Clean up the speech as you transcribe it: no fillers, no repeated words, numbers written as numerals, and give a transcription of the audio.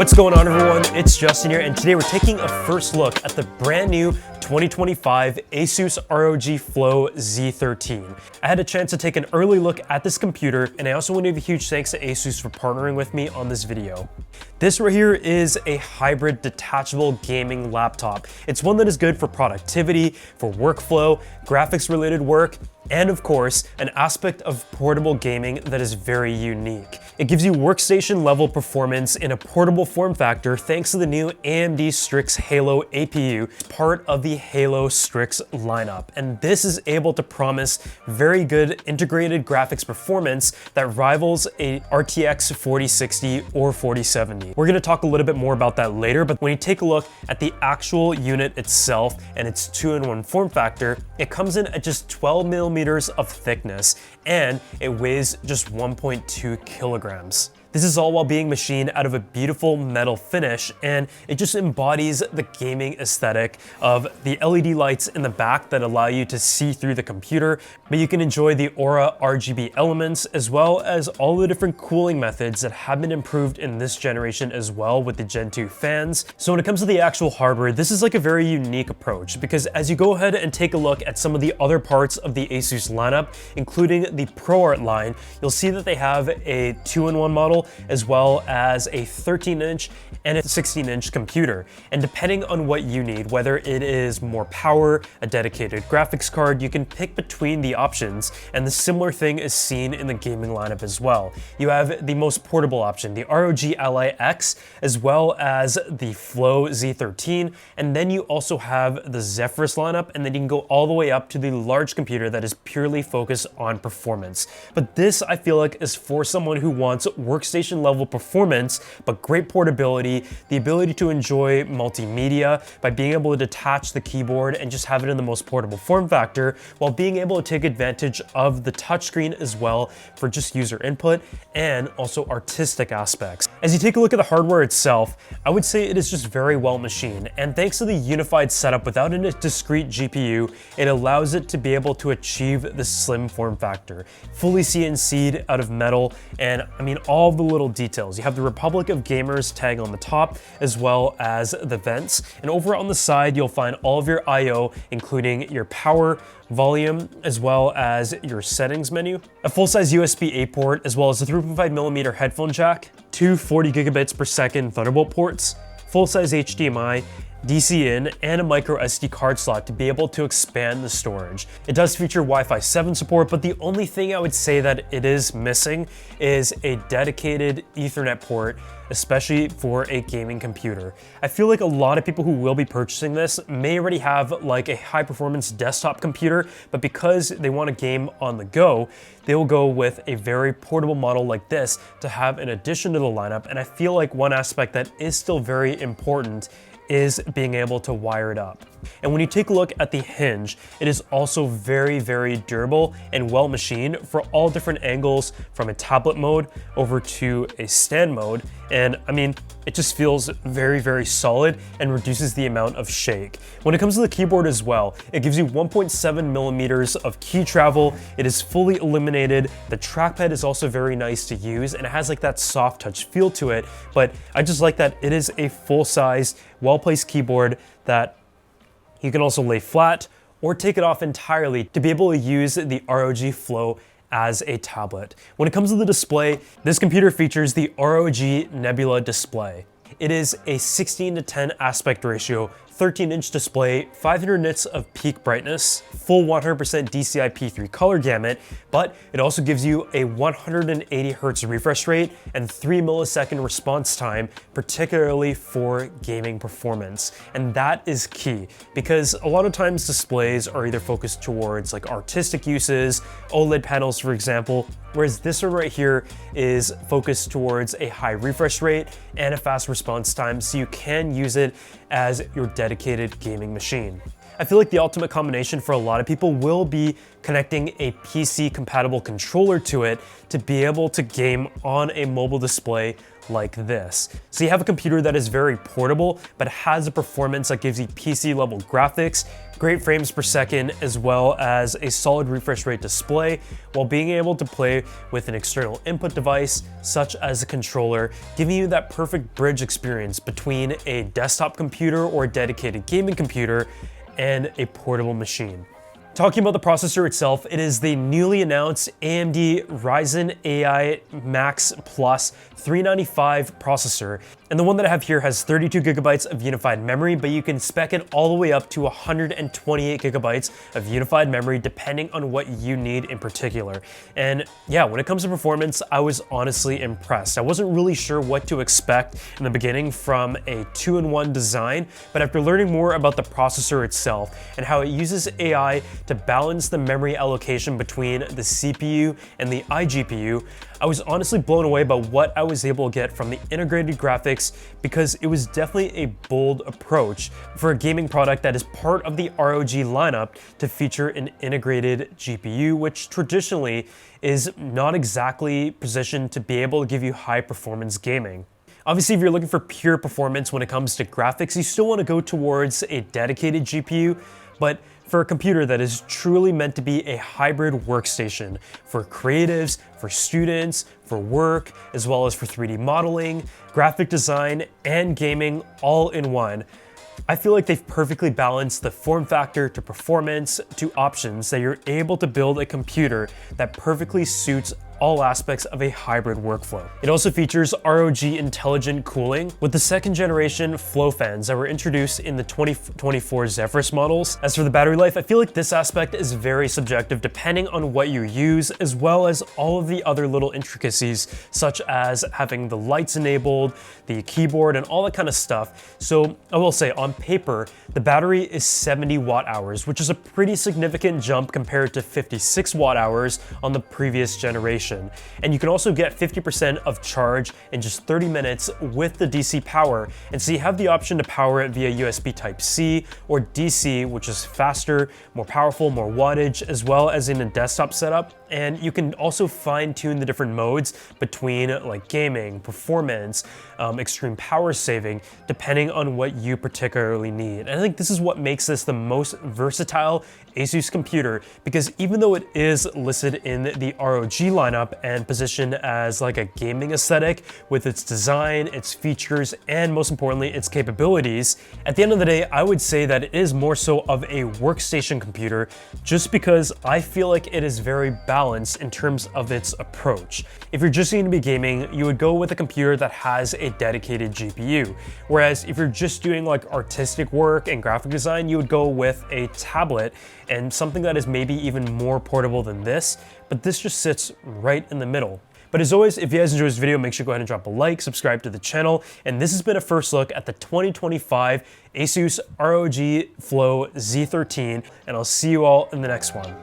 What's going on, everyone? It's Justin here, and today we're taking a first look at the brand new 2025 ASUS ROG Flow Z13. I had a chance to take an early look at this computer, and I also want to give a huge thanks to ASUS for partnering with me on this video. This right here is a hybrid detachable gaming laptop. It's one that is good for productivity, for workflow, graphics related work, and of course, an aspect of portable gaming that is very unique. It gives you workstation level performance in a portable form factor thanks to the new AMD Strix Halo APU, part of the Halo Strix lineup. And this is able to promise very good integrated graphics performance that rivals a RTX 4060 or 4070. We're gonna talk a little bit more about that later, but when you take a look at the actual unit itself and its 2-in-1 form factor, it comes in at just 12 millimeters of thickness, and it weighs just 1.2 kilograms. This is all while being machined out of a beautiful metal finish, and it just embodies the gaming aesthetic of the LED lights in the back that allow you to see through the computer, but you can enjoy the Aura RGB elements as well as all the different cooling methods that have been improved in this generation as well with the Gen 2 fans. So when it comes to the actual hardware, this is like a very unique approach, because as you go ahead and take a look at some of the other parts of the ASUS lineup, including the ProArt line, you'll see that they have a 2-in-1 model as well as a 13-inch and a 16-inch computer. And depending on what you need, whether it is more power, a dedicated graphics card, you can pick between the options, and the similar thing is seen in the gaming lineup as well. You have the most portable option, the ROG Ally X, as well as the Flow Z13, and then you also have the Zephyrus lineup, and then you can go all the way up to the large computer that is purely focused on performance. But this, I feel like, is for someone who wants workstation level performance, but great portability, the ability to enjoy multimedia by being able to detach the keyboard and just have it in the most portable form factor, while being able to take advantage of the touchscreen as well for just user input and also artistic aspects. As you take a look at the hardware itself, I would say it is just very well machined, and thanks to the unified setup without a discrete GPU, it allows it to be able to achieve the slim form factor. Fully CNC'd out of metal, and I mean all of the little details. You have the Republic of Gamers tag on the top, as well as the vents. And over on the side, you'll find all of your I/O, including your power, volume, as well as your settings menu, a full-size USB-A port, as well as a 3.5mm headphone jack, two 40 gigabits per second Thunderbolt ports, full-size HDMI, DC in, and a micro SD card slot to be able to expand the storage. It does feature Wi-Fi 7 support, but the only thing I would say that it is missing is a dedicated Ethernet port, especially for a gaming computer. I feel like a lot of people who will be purchasing this may already have like a high performance desktop computer, but because they want to game on the go, they will go with a very portable model like this to have an addition to the lineup. And I feel like one aspect that is still very important is being able to wire it up. And when you take a look at the hinge, it is also very, very durable and well machined for all different angles, from a tablet mode over to a stand mode. And I mean, it just feels very, very solid and reduces the amount of shake. When it comes to the keyboard as well, it gives you 1.7 millimeters of key travel. It is fully illuminated. The trackpad is also very nice to use, and it has like that soft touch feel to it. But I just like that it is a full-size, well-placed keyboard that you can also lay flat or take it off entirely to be able to use the ROG Flow as a tablet. When it comes to the display, this computer features the ROG Nebula display. It is a 16:10 aspect ratio, 13-inch display, 500 nits of peak brightness, full 100% DCI-P3 color gamut, but it also gives you a 180 Hz refresh rate and 3 millisecond response time, particularly for gaming performance. And that is key, because a lot of times displays are either focused towards like artistic uses, OLED panels for example, whereas this one right here is focused towards a high refresh rate and a fast response time, so you can use it as your dedicated gaming machine. I feel like the ultimate combination for a lot of people will be connecting a PC compatible controller to it to be able to game on a mobile display like this. So you have a computer that is very portable, but has a performance that gives you PC level graphics, great frames per second, as well as a solid refresh rate display, while being able to play with an external input device, such as a controller, giving you that perfect bridge experience between a desktop computer or a dedicated gaming computer and a portable machine. Talking about the processor itself, it is the newly announced AMD Ryzen AI Max Plus 395 processor. And the one that I have here has 32 gigabytes of unified memory, but you can spec it all the way up to 128 gigabytes of unified memory, depending on what you need in particular. And yeah, when it comes to performance, I was honestly impressed. I wasn't really sure what to expect in the beginning from a 2-in-1 design, but after learning more about the processor itself and how it uses AI to balance the memory allocation between the CPU and the iGPU, I was honestly blown away by what I was able to get from the integrated graphics, because it was definitely a bold approach for a gaming product that is part of the ROG lineup to feature an integrated GPU, which traditionally is not exactly positioned to be able to give you high performance gaming. Obviously, if you're looking for pure performance when it comes to graphics, you still want to go towards a dedicated GPU, but for a computer that is truly meant to be a hybrid workstation for creatives, for students, for work, as well as for 3D modeling, graphic design, and gaming all in one, I feel like they've perfectly balanced the form factor to performance to options that you're able to build a computer that perfectly suits all aspects of a hybrid workflow. It also features ROG intelligent cooling with the second generation flow fans that were introduced in the 2024 Zephyrus models. As for the battery life, I feel like this aspect is very subjective depending on what you use, as well as all of the other little intricacies, such as having the lights enabled, the keyboard, and all that kind of stuff. So I will say, on paper, the battery is 70 watt hours, which is a pretty significant jump compared to 56 watt hours on the previous generation. And you can also get 50% of charge in just 30 minutes with the DC power. And so you have the option to power it via USB Type-C or DC, which is faster, more powerful, more wattage, as well as in a desktop setup. And you can also fine tune the different modes between like gaming, performance, extreme power saving, depending on what you particularly need. And I think this is what makes this the most versatile ASUS computer, because even though it is listed in the ROG lineup and positioned as like a gaming aesthetic with its design, its features, and most importantly, its capabilities, at the end of the day, I would say that it is more so of a workstation computer, just because I feel like it is very balanced in terms of its approach. If you're just going to be gaming, you would go with a computer that has a dedicated GPU. Whereas if you're just doing like artistic work and graphic design, you would go with a tablet and something that is maybe even more portable than this, but this just sits right in the middle. But as always, if you guys enjoyed this video, make sure to go ahead and drop a like, subscribe to the channel, and this has been a first look at the 2025 ASUS ROG Flow Z13, and I'll see you all in the next one.